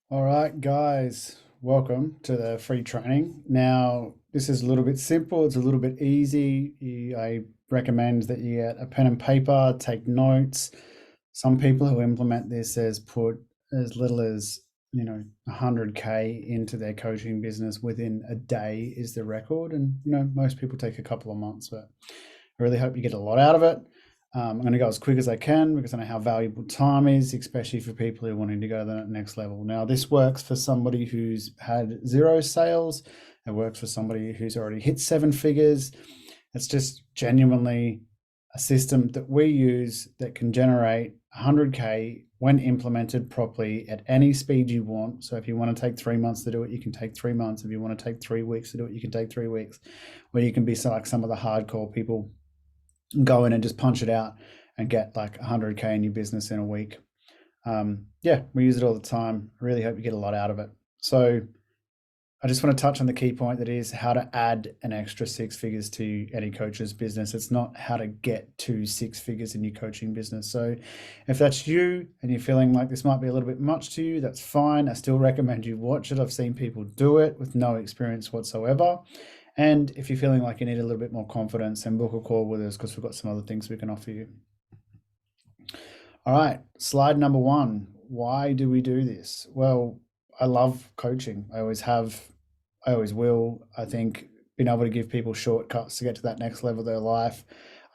All right, guys, welcome to the free training. Now, this is a little bit simple, it's a little bit easy. I recommend that you get a pen and paper, take notes. Some people who implement this as put as little as 100K into their coaching business within a day is the record. And most people take a couple of months, but I really hope you get a lot out of it. I'm going to go as quick as I can because I know how valuable time is, especially for people who are wanting to go to the next level. Now, this works for somebody who's had zero sales. It works for somebody who's already hit seven figures. It's just genuinely a system that we use that can generate 100K when implemented properly at any speed you want. So if you want to take 3 months to do it, you can take 3 months. If you want to take 3 weeks to do it, you can take 3 weeks. Or you can be like some of the hardcore people, go in and just punch it out and get like 100K in your business in a week. Yeah, we use it all the time. I really hope you get a lot out of it. So I just want to touch on the key point, that is how to add an extra six figures to any coach's business. It's not how to get to six figures in your coaching business. So if that's you and you're feeling like this might be a little bit much to you, that's fine. I still recommend you watch it. I've seen people do it with no experience whatsoever. And if you're feeling like you need a little bit more confidence, then book a call with us because we've got some other things we can offer you. All right, slide number one. Why do we do this? Well, I love coaching. I always have, I always will. I think being able to give people shortcuts to get to that next level of their life.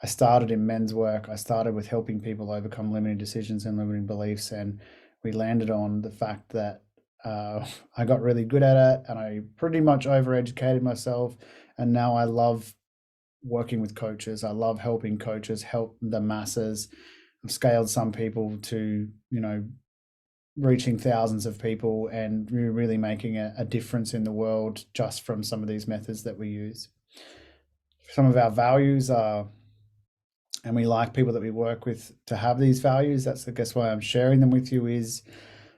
I started in men's work. I started with helping people overcome limiting decisions and limiting beliefs. And we landed on the fact that I got really good at it and I pretty much overeducated myself. And now I love working with coaches. I love helping coaches help the masses. I've scaled some people to, reaching thousands of people and really making a difference in the world just from some of these methods that we use. Some of our values are, and we like people that we work with to have these values. That's, I guess, why I'm sharing them with you. Is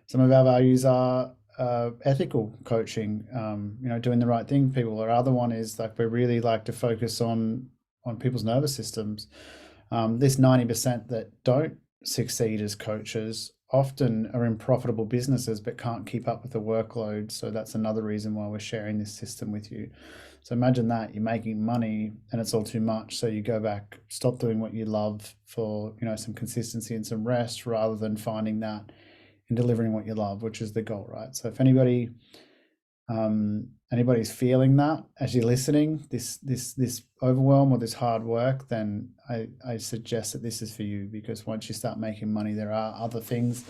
some of our values are ethical coaching, doing the right thing, people. Or other one is like we really like to focus on people's nervous systems. This 90% that don't succeed as coaches often are in profitable businesses but can't keep up with the workload. So that's another reason why we're sharing this system with you. So imagine that you're making money and it's all too much. So you go back, stop doing what you love for, some consistency and some rest, rather than finding that in delivering what you love, which is the goal, right? So if anybody's feeling that as you're listening, this overwhelm or this hard work, then I suggest that this is for you, because once you start making money, there are other things,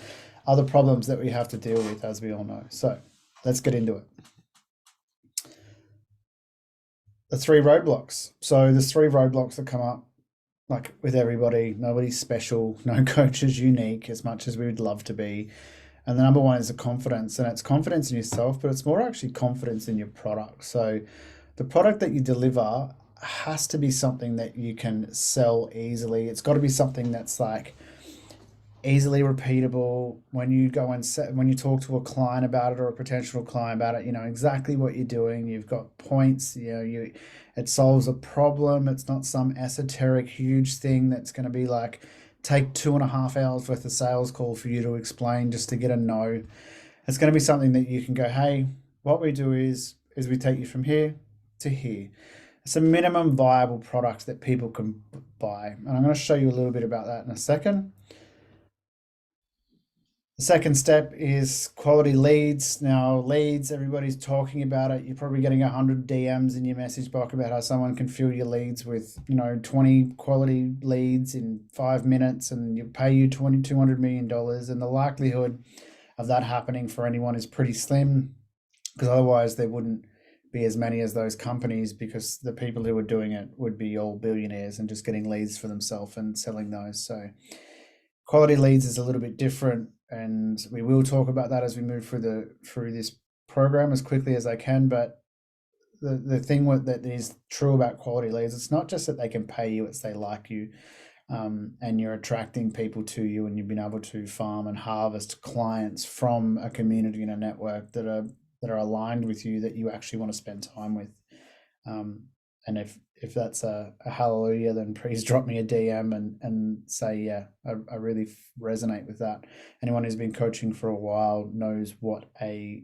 other problems that we have to deal with, as we all know. So let's get into it. The three roadblocks. So there's three roadblocks that come up, like with everybody. Nobody's special. No coach is unique as much as we would love to be. And the number one is the confidence, and it's confidence in yourself, but it's more actually confidence in your product. So the product that you deliver has to be something that you can sell easily. It's got to be something that's like easily repeatable. When you go and when you talk to a client about it, or a potential client about it, you know exactly what you're doing. You've got points. It solves a problem. It's not some esoteric huge thing that's going to be like take 2.5 hours worth of sales call for you to explain just to get a no. It's going to be something that you can go, hey, what we do is we take you from here to here. It's a minimum viable product that people can buy, and I'm going to show you a little bit about that in a second. The second step is quality leads. Now, leads, everybody's talking about it. You're probably getting 100 DMs in your message box about how someone can fill your leads with, 20 quality leads in 5 minutes, and you pay you $200 million. And the likelihood of that happening for anyone is pretty slim, because otherwise there wouldn't be as many as those companies, because the people who are doing it would be all billionaires and just getting leads for themselves and selling those. So quality leads is a little bit different, and we will talk about that as we move through this program as quickly as I can. But the thing that is true about quality leads, it's not just that they can pay you, it's they like you, and you're attracting people to you, and you've been able to farm and harvest clients from a community and a network that are aligned with you, that you actually want to spend time with. if that's a hallelujah, then please drop me a DM and say, yeah, I really resonate with that. Anyone who's been coaching for a while knows what a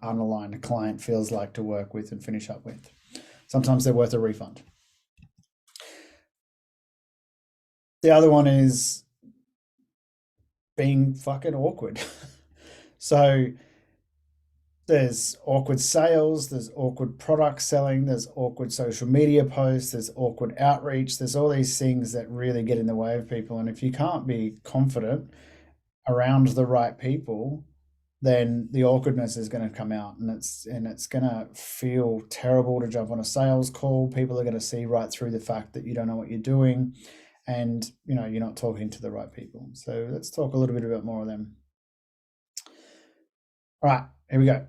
unaligned client feels like to work with and finish up with. Sometimes they're worth a refund. The other one is being fucking awkward. So there's awkward sales, there's awkward product selling, there's awkward social media posts, there's awkward outreach, there's all these things that really get in the way of people. And if you can't be confident around the right people, then the awkwardness is going to come out, and it's going to feel terrible to jump on a sales call. People are going to see right through the fact that you don't know what you're doing, and you're not talking to the right people. So let's talk a little bit about more of them. All right, here we go.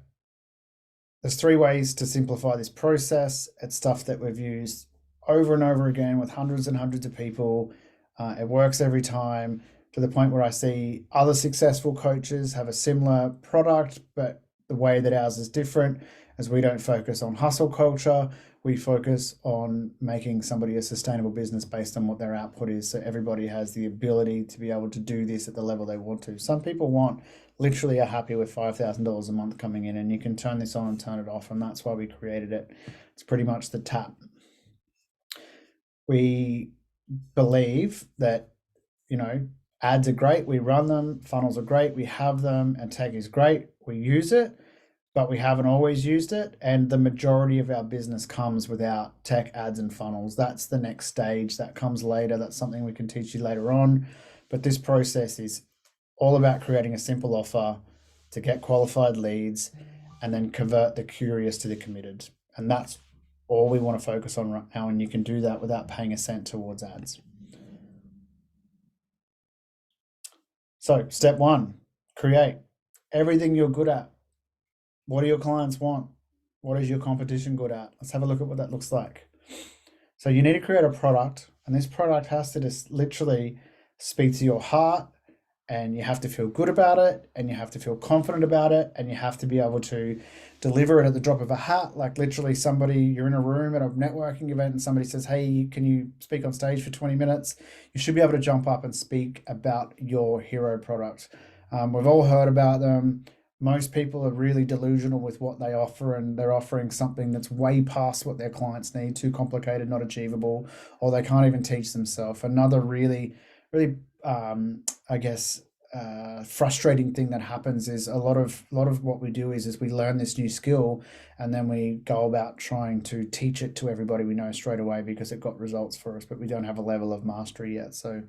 There's 3 ways to simplify this process. It's stuff that we've used over and over again with hundreds and hundreds of people. It works every time, to the point where I see other successful coaches have a similar product, but the way that ours is different is we don't focus on hustle culture. We focus on making somebody a sustainable business based on what their output is. So everybody has the ability to be able to do this at the level they want to. Some people literally are happy with $5,000 a month coming in, and you can turn this on and turn it off. And that's why we created it. It's pretty much the tap. We believe that, ads are great. We run them. Funnels are great. We have them. And tech is great. We use it, but we haven't always used it. And the majority of our business comes without tech, ads, and funnels. That's the next stage. That comes later. That's something we can teach you later on. But this process is all about creating a simple offer to get qualified leads and then convert the curious to the committed. And that's all we want to focus on right now. And you can do that without paying a cent towards ads. So step 1, create everything you're good at. What do your clients want? What is your competition good at? Let's have a look at what that looks like. So you need to create a product, and this product has to just literally speak to your heart, and you have to feel good about it, and you have to feel confident about it, and you have to be able to deliver it at the drop of a hat. Like literally you're in a room at a networking event and somebody says, hey, can you speak on stage for 20 minutes? You should be able to jump up and speak about your hero product. We've all heard about them. Most people are really delusional with what they offer, and they're offering something that's way past what their clients need, too complicated, not achievable, or they can't even teach themselves. Another really, really, I guess, frustrating thing that happens is a lot of what we do is we learn this new skill, and then we go about trying to teach it to everybody we know straight away because it got results for us, but we don't have a level of mastery yet. So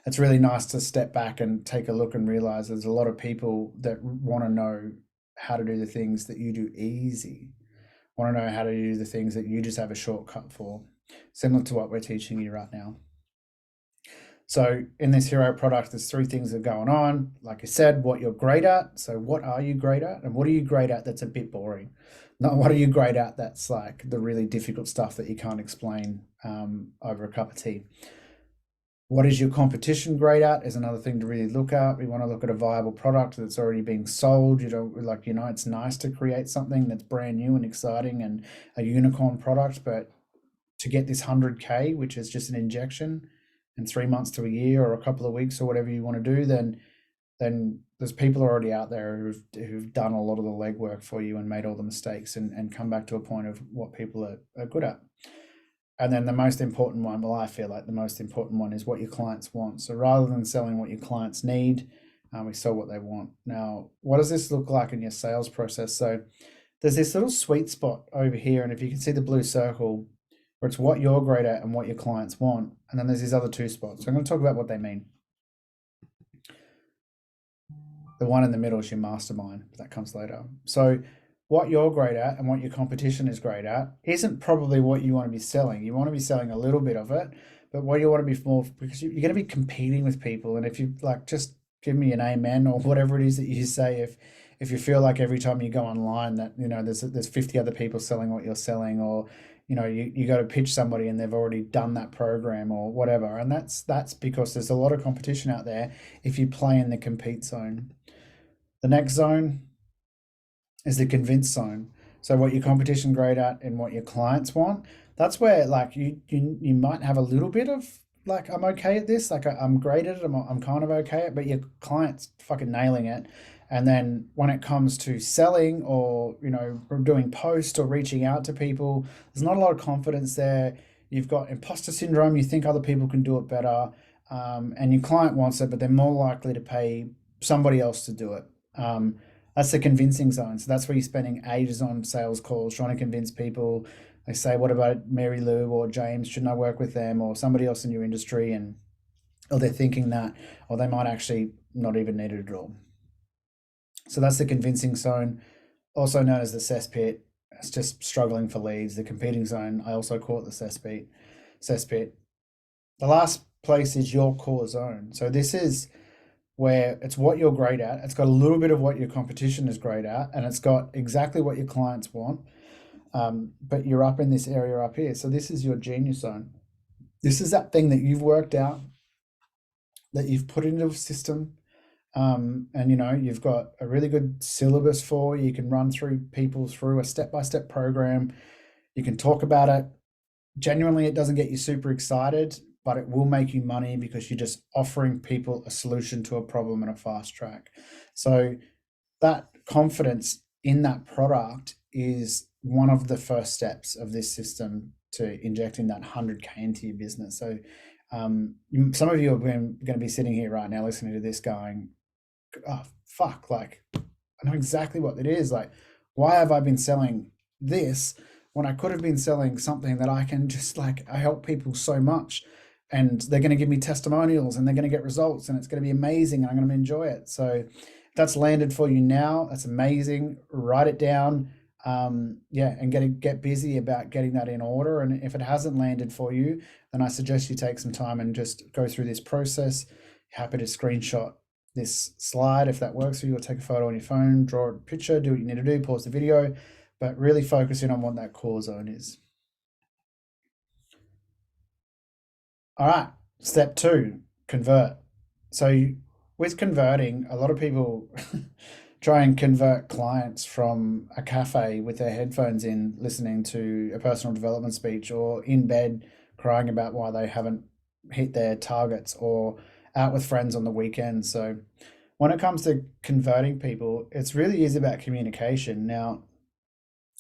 it's really nice to step back and take a look and realize there's a lot of people that want to know how to do the things that you do easy, want to know how to do the things that you just have a shortcut for, similar to what we're teaching you right now. So in this hero product, there's 3 things that are going on. Like I said, what you're great at. So what are you great at? And what are you great at that's a bit boring? Not what are you great at that's like the really difficult stuff that you can't explain over a cup of tea. What is your competition great at is another thing to really look at. We want to look at a viable product that's already being sold. It's nice to create something that's brand new and exciting and a unicorn product, but to get this 100K, which is just an injection in 3 months to a year or a couple of weeks or whatever you want to do, then there's people already out there who've done a lot of the legwork for you and made all the mistakes and come back to a point of what people are good at. And then the most important one, I feel like the most important one is what your clients want. So rather than selling what your clients need, we sell what they want. Now, what does this look like in your sales process? So there's this little sweet spot over here, and if you can see the blue circle, where it's what you're great at and what your clients want. And then there's these other 2 spots. So I'm going to talk about what they mean. The one in the middle is your mastermind, but that comes later. So what you're great at and what your competition is great at isn't probably what you want to be selling. You want to be selling a little bit of it, but what you want to be more, because you're going to be competing with people. And if you just give me an amen or whatever it is that you say, if you feel like every time you go online that, there's 50 other people selling what you're selling, or, you go to pitch somebody and they've already done that program or whatever. And that's because there's a lot of competition out there if you play in the compete zone. The next zone is the convince zone. So what your competition great at and what your clients want. That's where like you might have a little bit of like I'm okay at this, like I'm great at it, I'm kind of okay at it, but your clients fucking nailing it. And then when it comes to selling or doing posts or reaching out to people, there's not a lot of confidence there. You've got imposter syndrome. You think other people can do it better, and your client wants it, but they're more likely to pay somebody else to do it. That's the convincing zone. So that's where you're spending ages on sales calls trying to convince people. They say, "What about Mary Lou or James? Shouldn't I work with them or somebody else in your industry?" And or they're thinking that, or they might actually not even need it at all. So that's the convincing zone, also known as the cesspit. It's just struggling for leads. The competing zone, I also call it the cesspit. Cesspit. The last place is your core zone. So this is where it's what you're great at. It's got a little bit of what your competition is great at, and it's got exactly what your clients want. But you're up in this area up here. So this is your genius zone. This is that thing that you've worked out, that you've put into a system, and you've got a really good syllabus for. You can run through people through a step-by-step program. You can talk about it. Genuinely, it doesn't get you super excited, but it will make you money because you're just offering people a solution to a problem in a fast track. So that confidence in that product is one of the first steps of this system to injecting that 100K into your business. So some of you are going to be sitting here right now listening to this going, oh, fuck, like I know exactly what it is. Like, why have I been selling this when I could have been selling something that I can just like, I help people so much and they're going to give me testimonials and they're going to get results and it's going to be amazing and I'm going to enjoy it. So if that's landed for you now, that's amazing. Write it down. And get busy about getting that in order. And if it hasn't landed for you, then I suggest you take some time and just go through this process. Happy to screenshot this slide if that works for you, or take a photo on your phone, draw a picture, do what you need to do, pause the video, but really focus in on what that core zone is. All right, step 2, convert. So with converting, a lot of people try and convert clients from a cafe with their headphones in, listening to a personal development speech, or in bed crying about why they haven't hit their targets, or out with friends on the weekend. So when it comes to converting people, it's really is about communication. Now,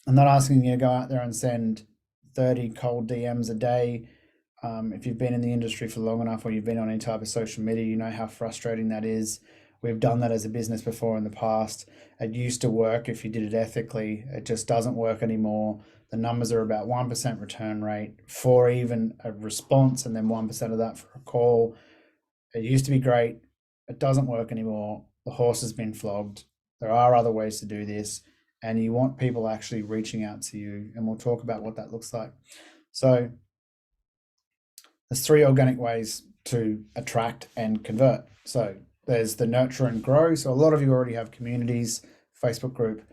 I'm not asking you to go out there and send 30 cold DMs a day. If you've been in the industry for long enough or you've been on any type of social media, you know how frustrating that is. We've done that as a business before in the past. It used to work if you did it ethically. It just doesn't work anymore. The numbers are about 1% return rate for even a response, and then 1% of that for a call. It used to be great. It doesn't work anymore. The horse has been flogged. There are other ways to do this, and you want people actually reaching out to you, and we'll talk about what that looks like. So there's 3 organic ways to attract and convert. So there's the nurture and grow. So a lot of you already have communities, Facebook group,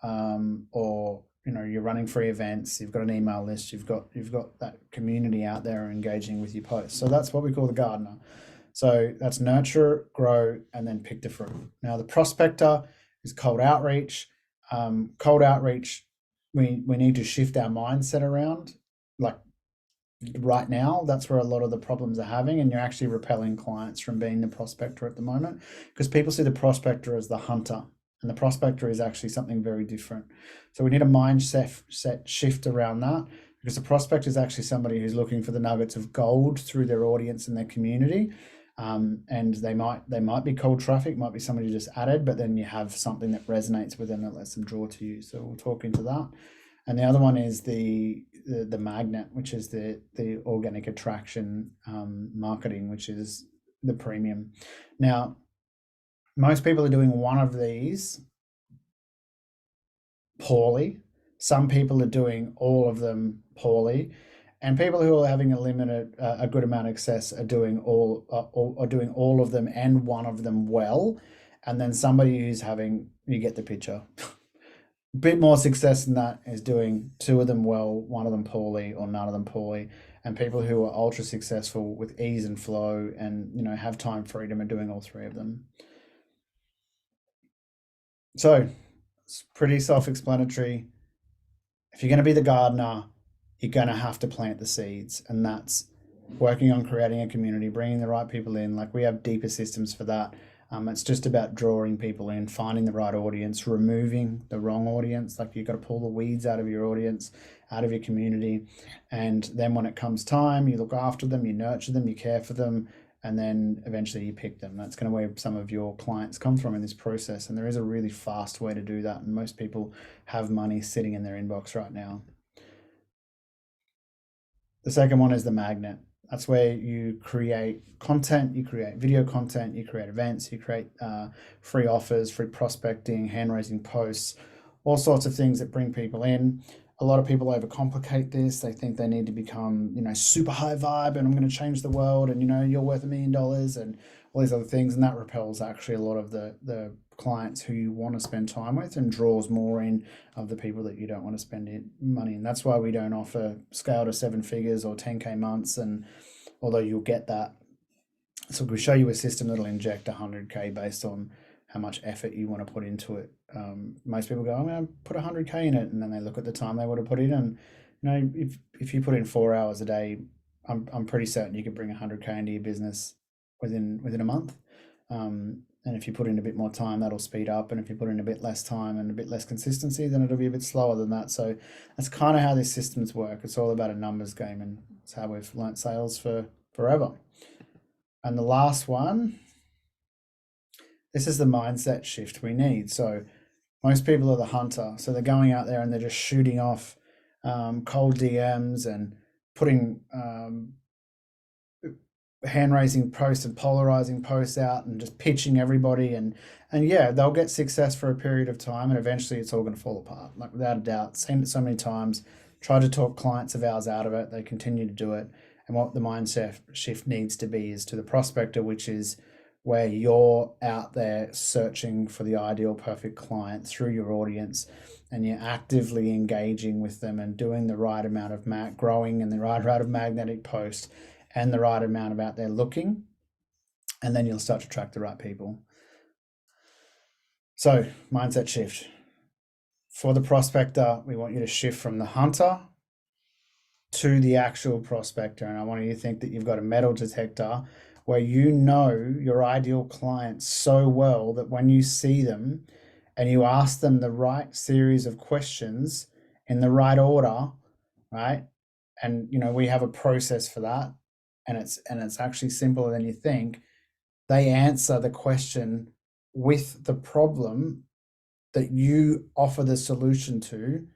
or you're running free events. You've got an email list. You've got that community out there engaging with your posts. So that's what we call the gardener. So that's nurture, grow, and then pick the fruit. Now the prospector is cold outreach. Cold outreach, we need to shift our mindset around. Like right now, that's where a lot of the problems are having, and you're actually repelling clients from being the prospector at the moment, because people see the prospector as the hunter, and the prospector is actually something very different. So we need a mindset shift around that, because the prospect is actually somebody who's looking for the nuggets of gold through their audience and their community. And they might be cold traffic, might be somebody just added, but then you have something that resonates with them that lets them draw to you. So we'll talk into that. And the other one is the magnet, which is the organic attraction marketing, which is the premium. Now, most people are doing one of these poorly. Some people are doing all of them poorly, and people who are having a good amount of success are doing all of them and one of them well, and then somebody who's having, you get the picture. A bit more success than that is doing 2 of them well, 1 of them poorly, or none of them poorly. And people who are ultra successful with ease and flow and have time freedom are doing all 3 of them. So it's pretty self-explanatory. If you're going to be the gardener, you're going to have to plant the seeds, and that's working on creating a community, bringing the right people in. Like, we have deeper systems for that. It's just about drawing people in, finding the right audience, removing the wrong audience. Like, you've got to pull the weeds out of your audience, out of your community. And then when it comes time, you look after them, you nurture them, you care for them, and then eventually you pick them. That's going to where some of your clients come from in this process. And there is a really fast way to do that. And most people have money sitting in their inbox right now. The second one is the magnet. That's where you create content, you create video content, you create events, you create free offers, free prospecting, hand raising posts, all sorts of things that bring people in. A lot of people overcomplicate this. They think they need to become, super high vibe, and I'm going to change the world, and you're worth $1 million, and all these other things, and that repels actually a lot of the clients who you want to spend time with, and draws more in of the people that you don't want to spend money. And that's why we don't offer scale to 7 figures or 10K months. And although you'll get that, so we show you a system that'll inject 100K based on how much effort you want to put into it. Most people go, I'm going to put 100K in it, and then they look at the time they would have put in, and if you put in 4 hours a day, I'm pretty certain you could bring 100K into your business within a month. And if you put in a bit more time, that'll speed up. And if you put in a bit less time and a bit less consistency, then it'll be a bit slower than that. So that's kind of how these systems work. It's all about a numbers game, and it's how we've learnt sales for forever. And the last one, this is the mindset shift we need. So most people are the hunter. So they're going out there and they're just shooting off cold DMs and putting hand raising posts and polarizing posts out and just pitching everybody, and yeah, they'll get success for a period of time, and eventually it's all going to fall apart, like, without a doubt. Seen it so many times. Tried to talk clients of ours out of it, they continue to do it. And what the mindset shift needs to be is to the prospector, which is where you're out there searching for the ideal perfect client through your audience, and you're actively engaging with them and doing the right amount of growing and the right amount of magnetic post and the right amount of out there looking, and then you'll start to attract the right people. So, mindset shift. For the prospector, we want you to shift from the hunter to the actual prospector. And I want you to think that you've got a metal detector where you know your ideal clients so well that when you see them and you ask them the right series of questions in the right order, right? And we have a process for that, and it's actually simpler than you think. They answer the question with the problem that you offer the solution to,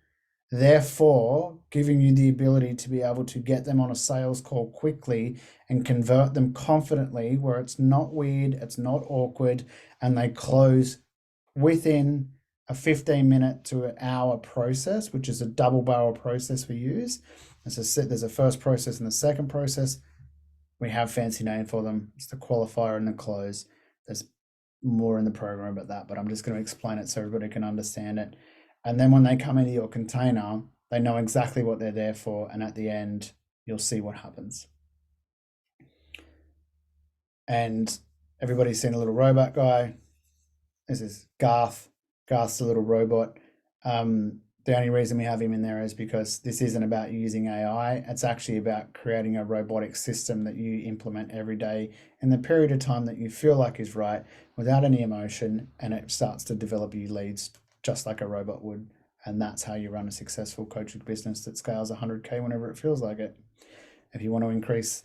therefore giving you the ability to be able to get them on a sales call quickly and convert them confidently, where it's not weird, it's not awkward, and they close within a 15-minute to an hour process, which is a double barrel process we use. There's a first process and the second process. We have fancy name for them. It's the qualifier and the close. There's more in the program about that, but I'm just going to explain it so everybody can understand it. And then when they come into your container, they know exactly what they're there for. And at the end, you'll see what happens. And everybody's seen a little robot guy. This is Garth. Garth's a little robot. The only reason we have him in there is because this isn't about using AI. It's actually about creating a robotic system that you implement every day in the period of time that you feel like is right, without any emotion, and it starts to develop you leads just like a robot would. And that's how you run a successful coaching business that scales 100K whenever it feels like it. If you want to increase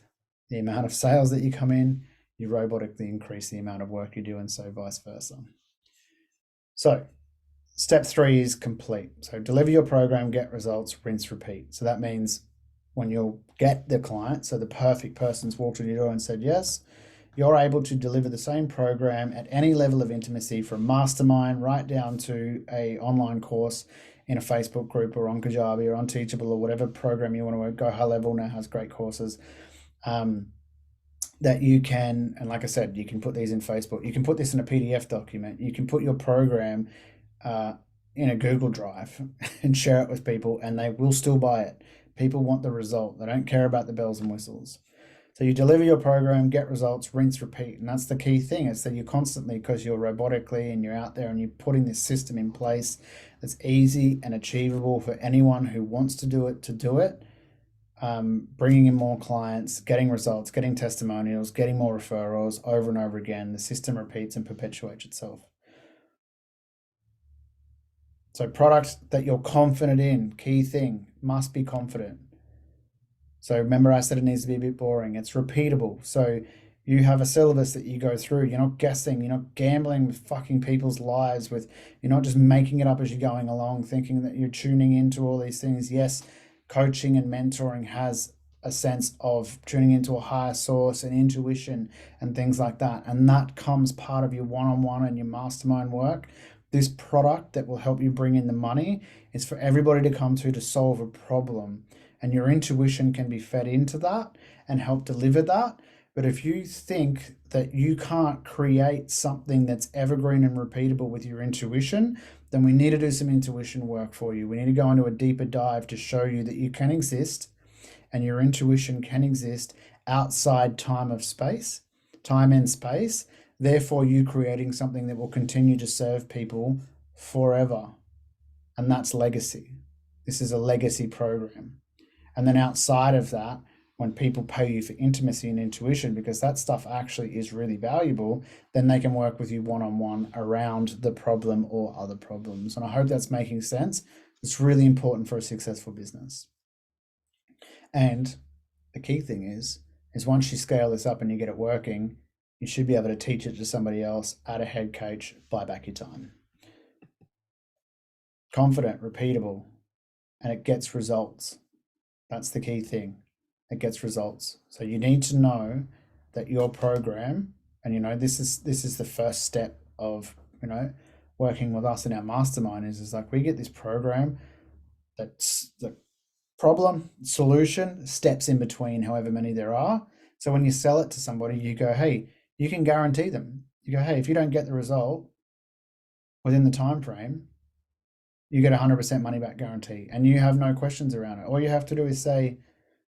the amount of sales that you come in, you robotically increase the amount of work you do, and so vice versa. So step 3 is complete. So deliver your program, get results, rinse, repeat. So that means when you'll get the client, so the perfect person's walked through your door and said yes, you're able to deliver the same program at any level of intimacy, from mastermind right down to a online course in a Facebook group or on Kajabi or on Teachable or whatever program you want to work. Go High Level now has great courses. That you can, and like I said, you can put these in Facebook. You can put this in a PDF document. You can put your program in a Google Drive and share it with people, and they will still buy it. People want the result. They don't care about the bells and whistles. So you deliver your program, get results, rinse, repeat. And that's the key thing. It's that you constantly, because you're robotically and you're out there and you're putting this system in place that's easy and achievable for anyone who wants to do it, bringing in more clients, getting results, getting testimonials, getting more referrals over and over again. The system repeats and perpetuates itself. So product that you're confident in, key thing, must be confident. So remember I said it needs to be a bit boring. It's repeatable. So you have a syllabus that you go through. You're not guessing. You're not gambling with fucking people's lives. You're not just making it up as you're going along, thinking that you're tuning into all these things. Yes, coaching and mentoring has a sense of tuning into a higher source and intuition and things like that. And that comes part of your one-on-one and your mastermind work. This product that will help you bring in the money is for everybody to come to solve a problem. And your intuition can be fed into that and help deliver that. But if you think that you can't create something that's evergreen and repeatable with your intuition, then we need to do some intuition work for you. We need to go into a deeper dive to show you that you can exist and your intuition can exist outside time and space. Therefore, you creating something that will continue to serve people forever. And that's legacy. This is a legacy program. And then outside of that, when people pay you for intimacy and intuition, because that stuff actually is really valuable, then they can work with you one-on-one around the problem or other problems. And I hope that's making sense. It's really important for a successful business. And the key thing is once you scale this up and you get it working, you should be able to teach it to somebody else, add a head coach, buy back your time. Confident, repeatable, and it gets results. That's the key thing. It gets results. So you need to know that your program, and this is the first step of working with us in our mastermind is like we get this program that's the problem, solution, steps in between, however many there are. So when you sell it to somebody, you go, hey, you can guarantee them. You go, hey, if you don't get the result within the time frame, you get 100% money back guarantee, and you have no questions around it. All you have to do is say,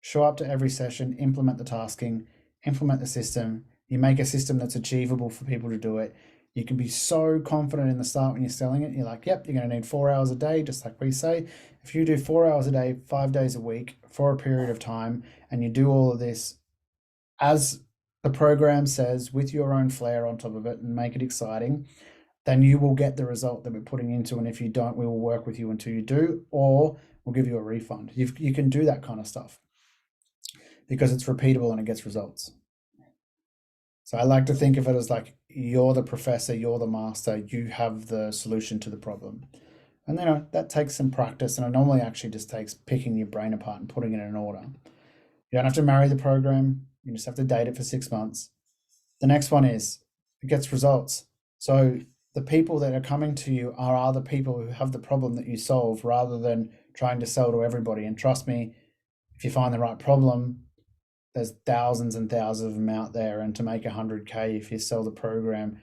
show up to every session, implement the tasking, implement the system. You make a system that's achievable for people to do it. You can be so confident in the start when you're selling it. You're like, yep, you're going to need 4 hours a day, just like we say. If you do 4 hours a day, 5 days a week for a period of time, and you do all of this as the program says, with your own flair on top of it and make it exciting, then you will get the result that we're putting into. And if you don't, we will work with you until you do, or we'll give you a refund. You can do that kind of stuff because it's repeatable and it gets results. So I like to think of it as like you're the professor, you're the master, you have the solution to the problem. And that takes some practice, and it normally actually just takes picking your brain apart and putting it in order. You don't have to marry the program, you just have to date it for 6 months. The next one is it gets results. So the people that are coming to you are the people who have the problem that you solve, rather than trying to sell to everybody. And trust me, if you find the right problem, there's thousands and thousands of them out there. And to make 100K, if you sell the program,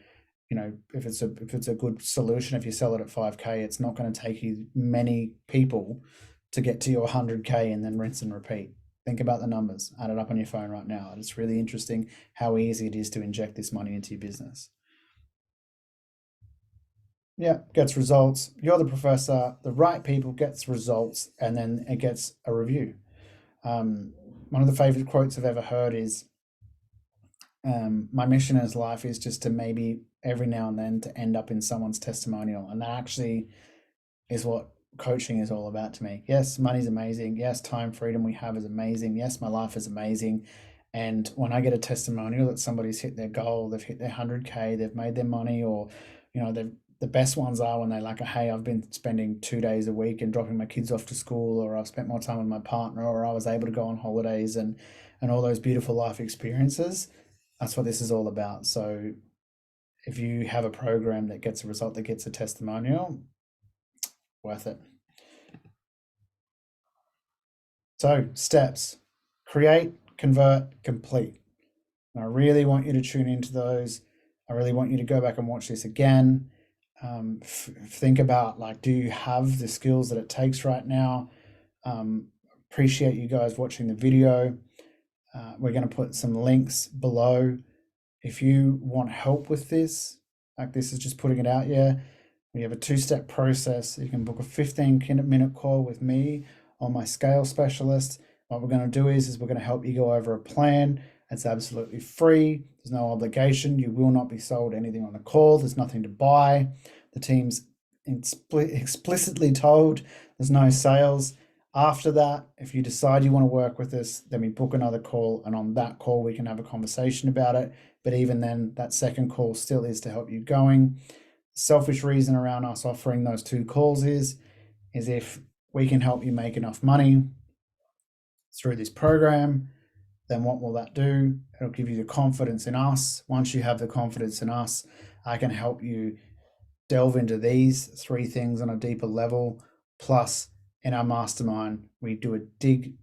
if it's a good solution, if you sell it at 5K, it's not going to take you many people to get to your 100K and then rinse and repeat. Think about the numbers, add it up on your phone right now. It's really interesting how easy it is to inject this money into your business. Yeah, gets results. You're the professor, the right people gets results, and then it gets a review. One of the favorite quotes I've ever heard is, my mission in life is just to maybe every now and then to end up in someone's testimonial. And that actually is what coaching is all about to me. Yes, money's amazing. Yes, time freedom we have is amazing. Yes, my life is amazing. And when I get a testimonial that somebody's hit their goal, they've hit their 100K, they've made their money, or, the best ones are when they're like, hey, I've been spending 2 days a week and dropping my kids off to school, or I've spent more time with my partner, or I was able to go on holidays and all those beautiful life experiences. That's what this is all about. So if you have a program that gets a result, that gets a testimonial, worth it. So steps: create, convert, complete. And I really want you to tune into those. I really want you to go back and watch this again. Think about, like, do you have the skills that it takes right now? Appreciate you guys watching the video. We're going to put some links below. If you want help with this, like this is just putting it out here, we have a two-step process. You can book a 15-minute call with me or my scale specialist. What we're going to do is we're going to help you go over a plan. It's absolutely free. There's no obligation. You will not be sold anything on the call. There's nothing to buy. The team's explicitly told there's no sales. After that, if you decide you want to work with us, then we book another call, and on that call we can have a conversation about it. But even then, that second call still is to help you going. Selfish reason around us offering those two calls is if we can help you make enough money through this program, then what will that do? It'll give you the confidence in us. Once you have the confidence in us, I can help you delve into these three things on a deeper level. Plus, in our mastermind, we do a big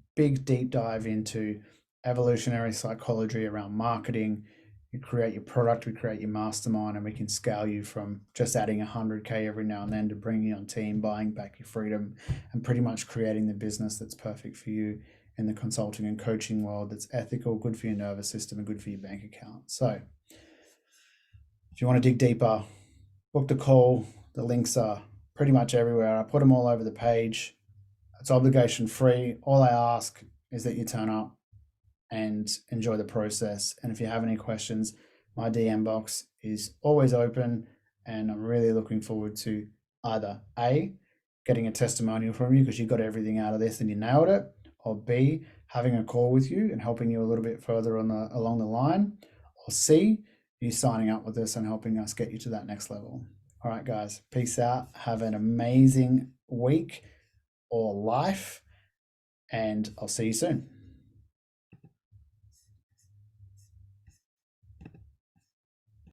deep dive into evolutionary psychology around marketing. You create your product, we create your mastermind, and we can scale you from just adding 100K every now and then to bringing you on team, buying back your freedom, and pretty much creating the business that's perfect for you in the consulting and coaching world, that's ethical, good for your nervous system, and good for your bank account. So if you want to dig deeper, book the call. The links are pretty much everywhere. I put them all over the page. It's obligation free. All I ask is that you turn up and enjoy the process. And if you have any questions, my DM box is always open, and I'm really looking forward to either A, getting a testimonial from you because you got everything out of this and you nailed it, or B, having a call with you and helping you a little bit further along the line, or C, you signing up with us and helping us get you to that next level. All right, guys, peace out. Have an amazing week or life, and I'll see you soon.